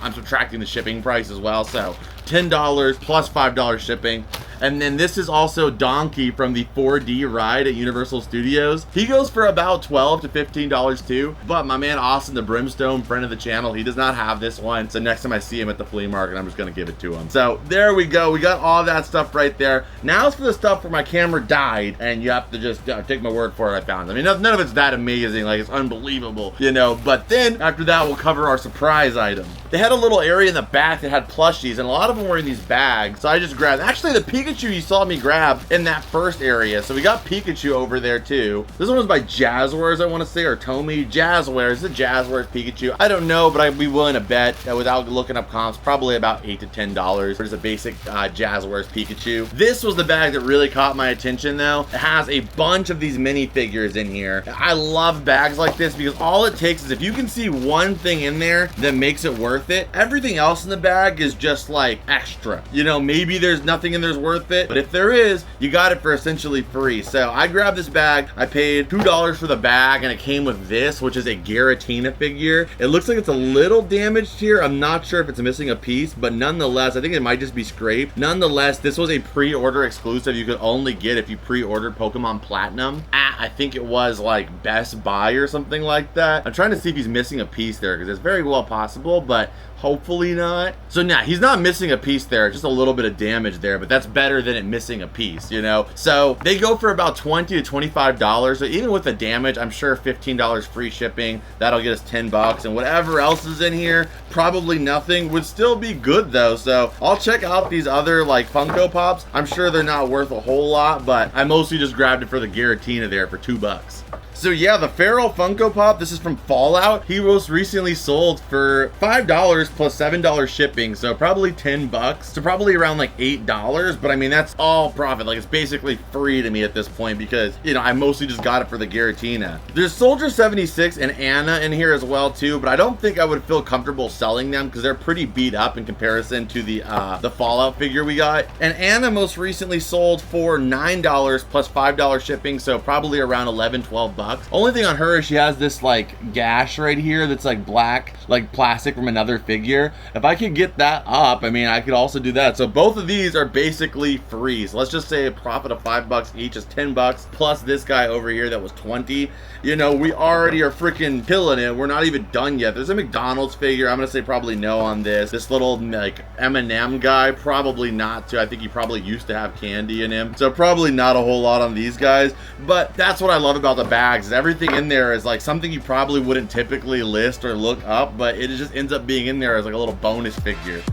I'm subtracting the shipping price as well. So $10 plus $5 shipping. And then this is also Donkey from the 4D ride at Universal Studios. He goes for about $12 to $15 too, but my man Austin the Brimstone, friend of the channel, he does not have this one. So next time I see him at the flea market, I'm just gonna give it to him. So there we go. We got all that stuff right there. Now it's for the stuff where my camera died and you have to just take my word for it. I found. I mean, none of it's that amazing. Like, it's unbelievable, you know. But then after that, we'll cover our surprise item. They had a little area in the back that had plushies, and a lot of them were in these bags. So I just grabbed, actually the Pikachu you saw me grab in that first area. So we got Pikachu over there too. This one was by Jazzwares, I want to say, or Tomy. Jazzwares, the Jazzwares Pikachu. I don't know, but I'd be willing to bet that without looking up comps, probably about $8 to $10 for just a basic Jazzwares Pikachu. This was the bag that really caught my attention though. It has a bunch of these minifigures in here. I love bags like this because all it takes is if you can see one thing in there that makes it worth it, everything else in the bag is just like extra. You know, maybe there's nothing in there's worth it, but if there is, you got it for essentially free. So I grabbed this bag. I paid $2 for the bag, and it came with this, which is a Giratina figure. It looks like it's a little damaged here. I'm not sure if it's missing a piece, but nonetheless, I think it might just be scraped. Nonetheless, this was a pre-order exclusive you could only get if you pre-ordered Pokemon Platinum at, I think it was like Best Buy or something like that. I'm trying to see if he's missing a piece there because it's very well possible, but hopefully not. So nah, he's not missing a piece there, just a little bit of damage there, but that's better than it missing a piece, you know? So they go for about $20 to $25. So even with the damage, I'm sure $15 free shipping, that'll get us $10, and whatever else is in here, probably nothing, would still be good though. So I'll check out these other like Funko Pops. I'm sure they're not worth a whole lot, but I mostly just grabbed it for the Giratina there for $2. So yeah, the Feral Funko Pop, this is from Fallout. He most recently sold for $5 plus $7 shipping, so probably $10. So probably around like $8, but I mean, that's all profit. Like, it's basically free to me at this point because, you know, I mostly just got it for the Giratina. There's Soldier 76 and Anna in here as well too, but I don't think I would feel comfortable selling them because they're pretty beat up in comparison to the Fallout figure we got. And Anna most recently sold for $9 plus $5 shipping, so probably around $11-12. Only thing on her is she has this like gash right here that's like black, like plastic from another figure. If I could get that up, I mean, I could also do that. So both of these are basically free. So let's just say a profit of $5 each is $10 plus this guy over here that was 20. You know, we already are freaking killing it. We're not even done yet. There's a McDonald's figure. I'm gonna say probably no on this. This little like M&M guy, probably not too. I think he probably used to have candy in him. So probably not a whole lot on these guys. But that's what I love about the bags. Is everything in there is like something you probably wouldn't typically list or look up, but it just ends up being in there as like a little bonus figure.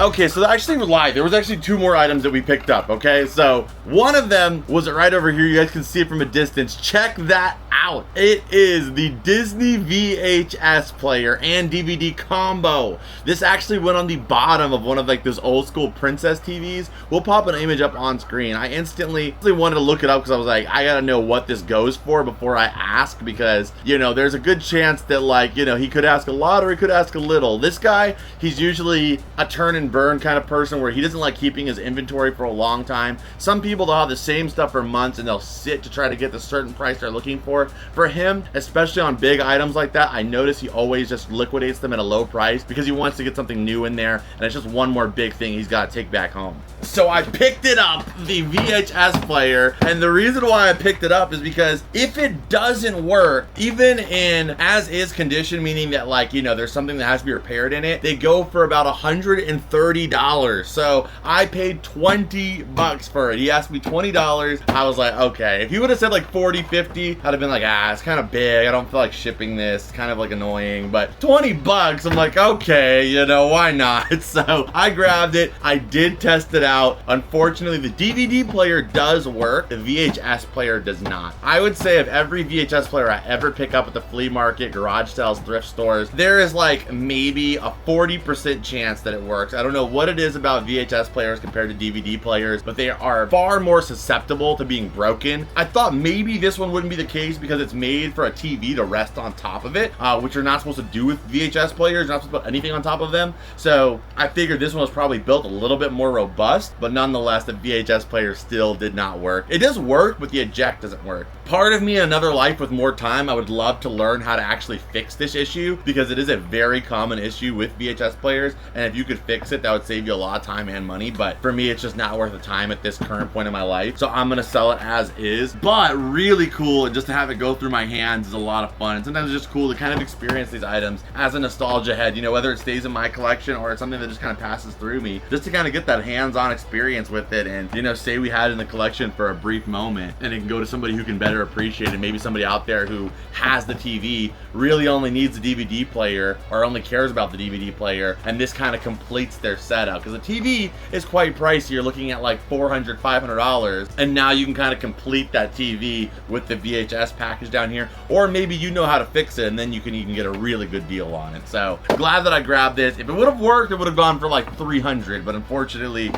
Okay, so I actually lied. There was actually two more items that we picked up, okay? So one of them was right over here. You guys can see it from a distance. Check that out. It is the Disney VHS player and DVD combo. This actually went on the bottom of one of like those old school princess TVs. We'll pop an image up on screen. I instantly wanted to look it up because I was like, I gotta know what this goes for before I ask, because, you know, there's a good chance that, like, you know, he could ask a lot or he could ask a little. This guy, he's usually a turn and burn kind of person where he doesn't like keeping his inventory for a long time. Some people, they'll have the same stuff for months and they'll sit to try to get the certain price they're looking for. For him, especially on big items like that, I notice he always just liquidates them at a low price because he wants to get something new in there, and it's just one more big thing he's got to take back home. So I picked it up, the VHS player, and the reason why I picked it up is because if it doesn't work, even in as-is condition, meaning that, like, you know, there's something that has to be repaired in it, they go for about $130. So I paid $20 for it. He asked me $20. I was like, okay. If he would have said like 40, 50, I'd have been like, it's kind of big. I don't feel like shipping this. It's kind of like annoying, but $20, I'm like, okay, you know, why not? So I grabbed it. I did test it out. Unfortunately, the DVD player does work. The VHS player does not. I would say of every VHS player I ever pick up at the flea market, garage sales, thrift stores, there is like maybe a 40% chance that it works. I don't know what it is about VHS players compared to DVD players, but they are far more susceptible to being broken. I thought maybe this one wouldn't be the case because it's made for a TV to rest on top of it, which you're not supposed to do with VHS players. You're not supposed to put anything on top of them. So I figured this one was probably built a little bit more robust, but nonetheless, the VHS player still did not work. It does work, but the eject doesn't work. Part of me in another life with more time, I would love to learn how to actually fix this issue, because it is a very common issue with VHS players, and if you could fix it, that would save you a lot of time and money. But for me, it's just not worth the time at this current point in my life, so I'm gonna sell it as is. But really cool, and just to have it go through my hands is a lot of fun. And sometimes it's just cool to kind of experience these items as a nostalgia head, you know, whether it stays in my collection or it's something that just kind of passes through me, just to kind of get that hands-on experience with it, and, you know, say we had it in the collection for a brief moment, and it can go to somebody who can better appreciate it. Maybe somebody out there who has the TV, really only needs the DVD player, or only cares about the DVD player, and this kind of completes their setup, because the TV is quite pricey. You're looking at like $400, $500, and now you can kind of complete that TV with the VHS package down here, or maybe you know how to fix it, and then you can get a really good deal on it. So glad that I grabbed this. If it would have worked, it would have gone for like 300, but unfortunately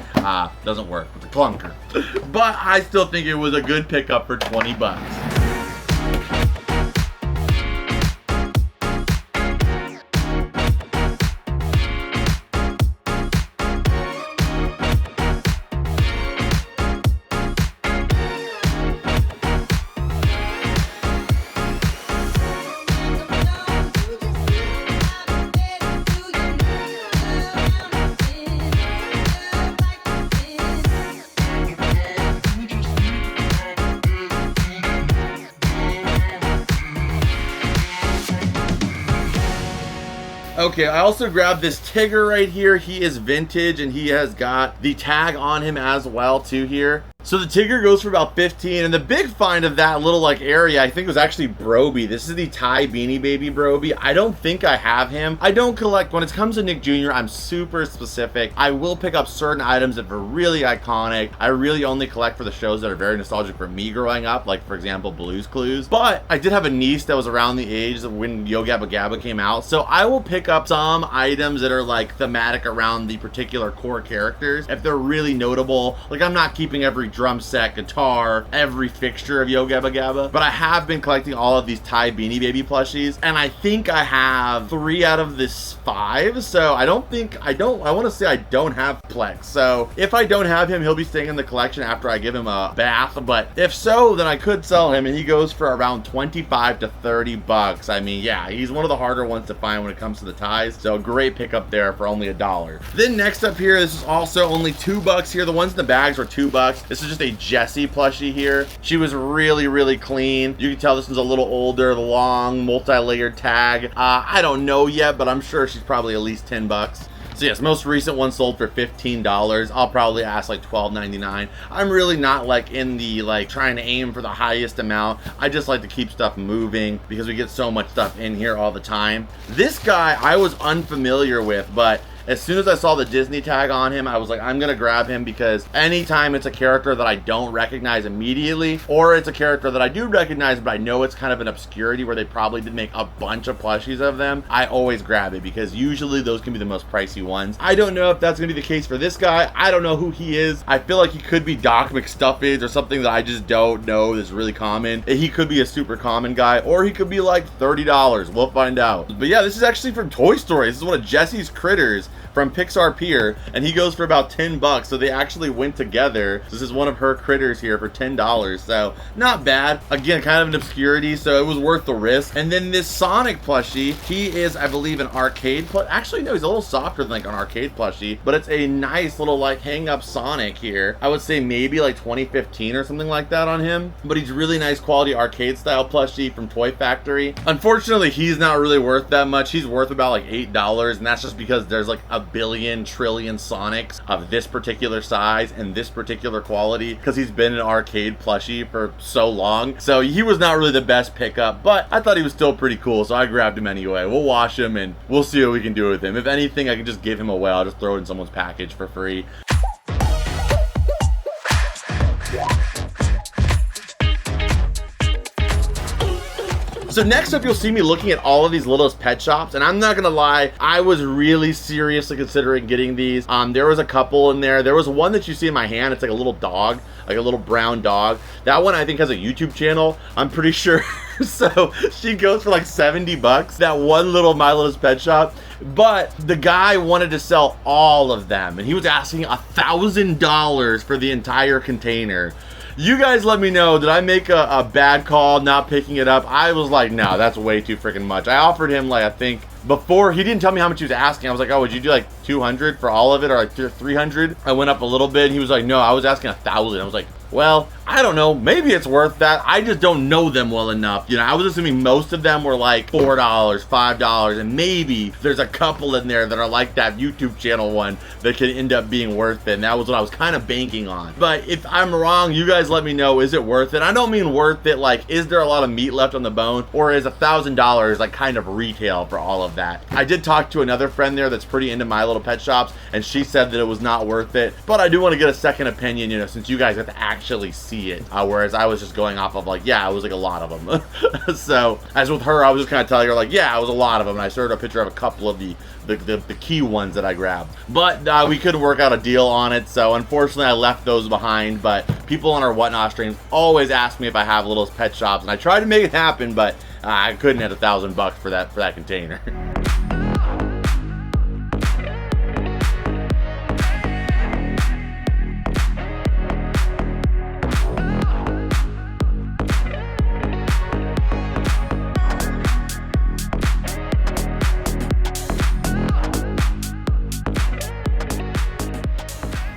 doesn't work. It's a clunker. But I still think it was a good pickup for 20 bucks. Okay, I also grabbed this Tigger right here. He is vintage, and he has got the tag on him as well too here. So the Tigger goes for about 15, and the big find of that little like area, I think, was actually Broby. This is the Ty Beanie Baby Broby. I don't think I have him. I don't collect, when it comes to Nick Jr., I'm super specific. I will pick up certain items that are really iconic. I really only collect for the shows that are very nostalgic for me growing up, like for example, Blue's Clues. But I did have a niece that was around the age of when Yo Gabba Gabba came out, so I will pick up some items that are like thematic around the particular core characters if they're really notable. Like, I'm not keeping every drum set, guitar, every fixture of Yo Gabba Gabba, but I have been collecting all of these Ty Beanie Baby plushies, and I think I have 3 out of this 5, so I want to say I don't have Plex. So if I don't have him, he'll be staying in the collection after I give him a bath, but if so, then I could sell him, and he goes for around 25 to 30 bucks. I mean, yeah, he's one of the harder ones to find when it comes to the ties, so great pickup there for only $1. Then next up here, this is also only $2 here. The ones in the bags were $2. This is just a Jessie plushie here. She was really, really clean. You can tell this one's a little older, the long multi-layered tag. I don't know yet, but I'm sure she's probably at least 10 bucks. So yes, most recent one sold for $15. I'll probably ask like $12.99. I'm really not like in the like trying to aim for the highest amount. I just like to keep stuff moving because we get so much stuff in here all the time. This guy I was unfamiliar with, but as soon as I saw the Disney tag on him, I was like, I'm gonna grab him, because anytime it's a character that I don't recognize immediately, or it's a character that I do recognize but I know it's kind of an obscurity where they probably did make a bunch of plushies of them, I always grab it, because usually those can be the most pricey ones. I don't know if that's gonna be the case for this guy. I don't know who he is. I feel like he could be Doc McStuffins or something that I just don't know that's really common. He could be a super common guy, or he could be like $30. We'll find out. But yeah, this is actually from Toy Story. This is one of Jesse's critters from Pixar Pier, and he goes for about 10 bucks. So they actually went together. This is one of her critters here for $10. So not bad. Again, kind of an obscurity, so it was worth the risk. And then this Sonic plushie, he is, I believe, an arcade actually, no, he's a little softer than like an arcade plushie, but it's a nice little like hang up Sonic here. I would say maybe like 2015 or something like that on him, but he's really nice quality arcade style plushie from Toy Factory. Unfortunately, he's not really worth that much. He's worth about like $8, and that's just because there's like a billion trillion Sonics of this particular size and this particular quality, because he's been an arcade plushie for so long. So he was not really the best pickup, but I thought he was still pretty cool, so I grabbed him anyway. We'll wash him and we'll see what we can do with him. If anything, I can just give him away. I'll just throw it in someone's package for free. So next up, you'll see me looking at all of these littlest pet shops, and I'm not gonna lie, I was really seriously considering getting these. There was a couple in there. There was one that you see in my hand. It's like a little dog, like a little brown dog. That one I think has a YouTube channel, I'm pretty sure. So she goes for like 70 bucks, that one little My Littlest Pet Shop. But the guy wanted to sell all of them, and he was asking $1,000 for the entire container. You guys let me know, did I make a bad call not picking it up? I was like, no, that's way too freaking much. I offered him, like, I think before, he didn't tell me how much he was asking. I was like, oh, would you do like 200 for all of it, or like 300? I went up a little bit, and he was like, no, I was asking 1,000. I was like, well, I don't know, maybe it's worth that. I just don't know them well enough. You know, I was assuming most of them were like $4, $5, and maybe there's a couple in there that are like that YouTube channel one that could end up being worth it, and that was what I was kind of banking on. But if I'm wrong, you guys let me know, is it worth it? I don't mean worth it like, is there a lot of meat left on the bone, or is $1,000 like kind of retail for all of that? I did talk to another friend there that's pretty into My Little Pet Shops, and she said that it was not worth it, but I do want to get a second opinion, you know, since you guys have to actually see it, whereas I was just going off of like, yeah, it was like a lot of them. So as with her, I was just kind of telling her like, yeah, it was a lot of them, and I showed her a picture of a couple of the key ones that I grabbed, but we couldn't work out a deal on it, so unfortunately I left those behind. But people on our Whatnot streams always ask me if I have Littlest Pet Shops, and I tried to make it happen, but I couldn't have $1,000 for that container.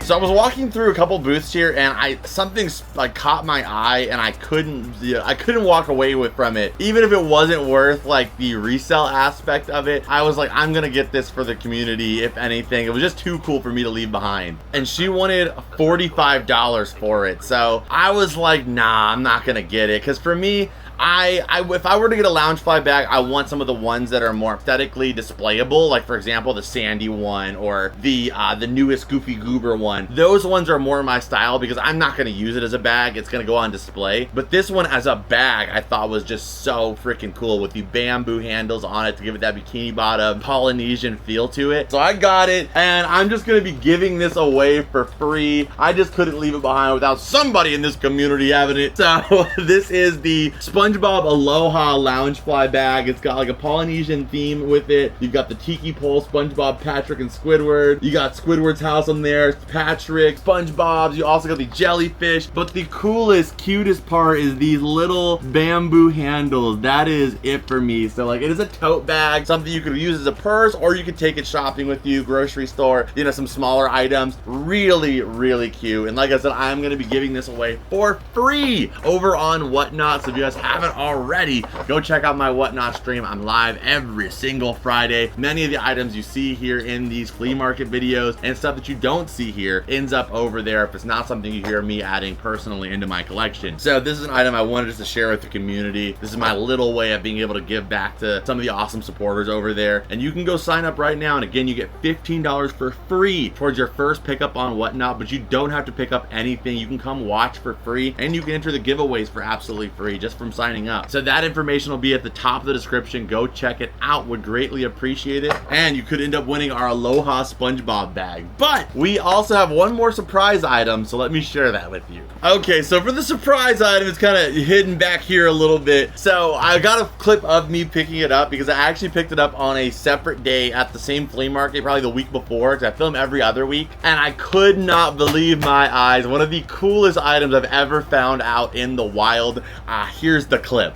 So I was walking through a couple booths here, and something like caught my eye, and I couldn't walk away from it, even if it wasn't worth like the resale aspect of it. I was like, I'm gonna get this for the community, if anything. It was just too cool for me to leave behind. And she wanted $45 for it, so I was like, nah, I'm not gonna get it, because for me, if I were to get a Loungefly bag, I want some of the ones that are more aesthetically displayable, like for example the Sandy one, or the newest Goofy Goober one. Those ones are more my style, because I'm not going to use it as a bag, it's going to go on display. But this one as a bag I thought was just so freaking cool, with the bamboo handles on it to give it that bikini bottom Polynesian feel to it. So I got it, and I'm just going to be giving this away for free. I just couldn't leave it behind without somebody in this community having it. So this is the Spongebob Aloha Loungefly bag. It's got like a Polynesian theme with it. You've got the Tiki Pole, Spongebob, Patrick, and Squidward. You got Squidward's house on there, Patrick, Spongebob's. You also got the jellyfish. But the coolest, cutest part is these little bamboo handles. That is it for me. So like, it is a tote bag, something you could use as a purse, or you could take it shopping with you, grocery store, you know, some smaller items. Really, really cute. And like I said, I'm gonna be giving this away for free over on Whatnot. So if you guys haven't already, go check out my Whatnot stream. I'm live every single Friday. Many of the items you see here in these flea market videos and stuff that you don't see here ends up over there if it's not something you hear me adding personally into my collection. So this is an item I wanted just to share with the community. This is my little way of being able to give back to some of the awesome supporters over there. And you can go sign up right now, and again, you get $15 for free towards your first pickup on Whatnot, but you don't have to pick up anything. You can come watch for free, and you can enter the giveaways for absolutely free just from signing up. So that information will be at the top of the description. Go check it out, would greatly appreciate it. And you could end up winning our Aloha Spongebob bag. But we also have one more surprise item, so let me share that with you. Okay, so for the surprise item, it's kind of hidden back here a little bit. So I got a clip of me picking it up, because I actually picked it up on a separate day at the same flea market, probably the week before, because I film every other week, and I could not believe my eyes. One of the coolest items I've ever found out in the wild. Here's the clip.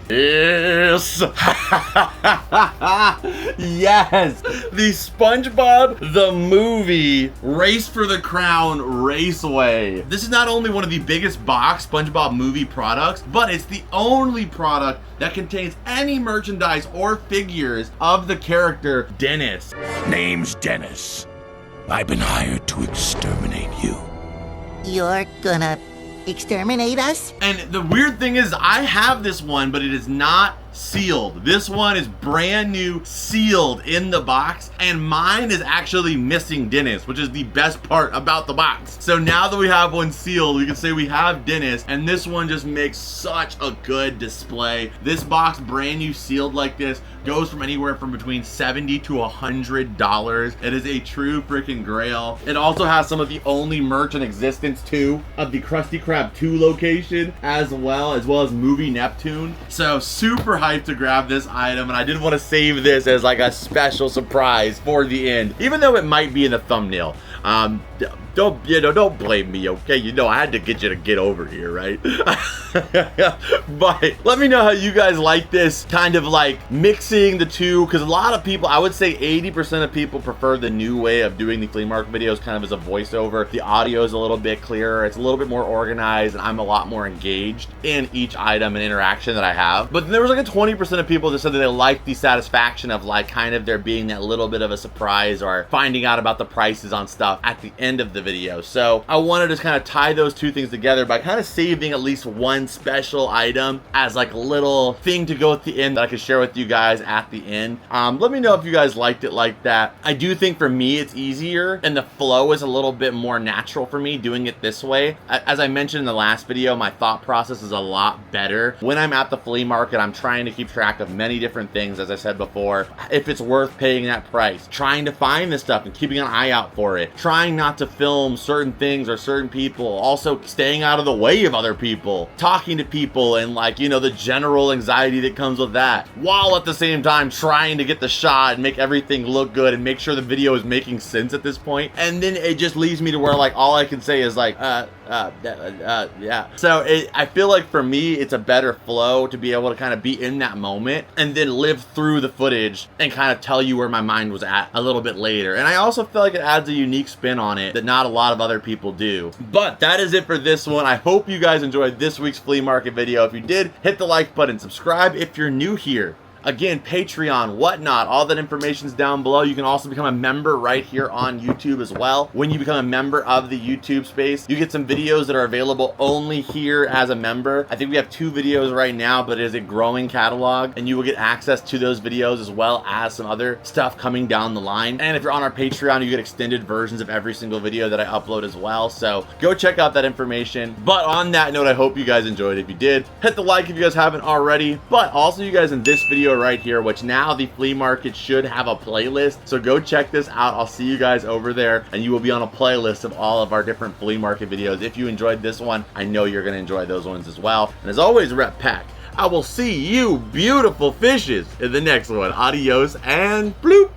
Yes! Yes! The SpongeBob the Movie Race for the Crown Raceway. This is not only one of the biggest box SpongeBob Movie products, but it's the only product that contains any merchandise or figures of the character Dennis. Name's Dennis. I've been hired to exterminate you. You're gonna exterminate us? And the weird thing is, I have this one, but it is not sealed. This one is brand new, sealed in the box, and mine is actually missing Dennis, which is the best part about the box. So now that we have one sealed, we can say we have Dennis, and this one just makes such a good display. This box, brand new, sealed like this, goes from anywhere from between $70 to $100. It is a true freaking grail. It also has some of the only merch in existence too of the Krusty Krab 2 location, as well as Movie Neptune. So super hyped to grab this item, and I did want to save this as like a special surprise for the end, even though it might be in the thumbnail. Don't blame me, okay? You know I had to get you to get over here, right? But let me know how you guys like this kind of like mixing the two, because a lot of people, I would say 80% of people prefer the new way of doing the flea market videos kind of as a voiceover. The audio is a little bit clearer, it's a little bit more organized, and I'm a lot more engaged in each item and interaction that I have. But there was like a 20% of people that said that they liked the satisfaction of like kind of there being that little bit of a surprise or finding out about the prices on stuff at the end of the video. So I wanted to kind of tie those two things together by kind of saving at least one special item as like a little thing to go at the end that I could share with you guys at the end. Let me know if you guys liked it like that. I do think for me it's easier and the flow is a little bit more natural for me doing it this way. As I mentioned in the last video, my thought process is a lot better. When I'm at the flea market, I'm trying to keep track of many different things, as I said before. If it's worth paying that price, trying to find this stuff and keeping an eye out for it, trying not to film certain things or certain people, also staying out of the way of other people, talking to people, and like, you know, the general anxiety that comes with that, while at the same time trying to get the shot and make everything look good and make sure the video is making sense at this point. And then it just leads me to where like all I can say is like yeah. So I feel like for me it's a better flow to be able to kind of be in that moment and then live through the footage and kind of tell you where my mind was at a little bit later. And I also feel like it adds a unique spin on it that not a lot of other people do. But that is it for this one. I hope you guys enjoyed this week's flea market video. If you did, hit the like button, subscribe if you're new here. Again, Patreon, whatnot, all that information is down below. You can also become a member right here on YouTube as well. When you become a member of the YouTube space, you get some videos that are available only here as a member. I think we have 2 videos right now, but it is a growing catalog, and you will get access to those videos as well as some other stuff coming down the line. And if you're on our Patreon, you get extended versions of every single video that I upload as well. So go check out that information. But on that note, I hope you guys enjoyed. If you did, hit the like if you guys haven't already. But also you guys in this video right here, which now the flea market should have a playlist, so go check this out. I'll see you guys over there, and you will be on a playlist of all of our different flea market videos. If you enjoyed this one, I know you're going to enjoy those ones as well. And as always, Rep Pack, I will see you beautiful fishes in the next one. Adios and bloop.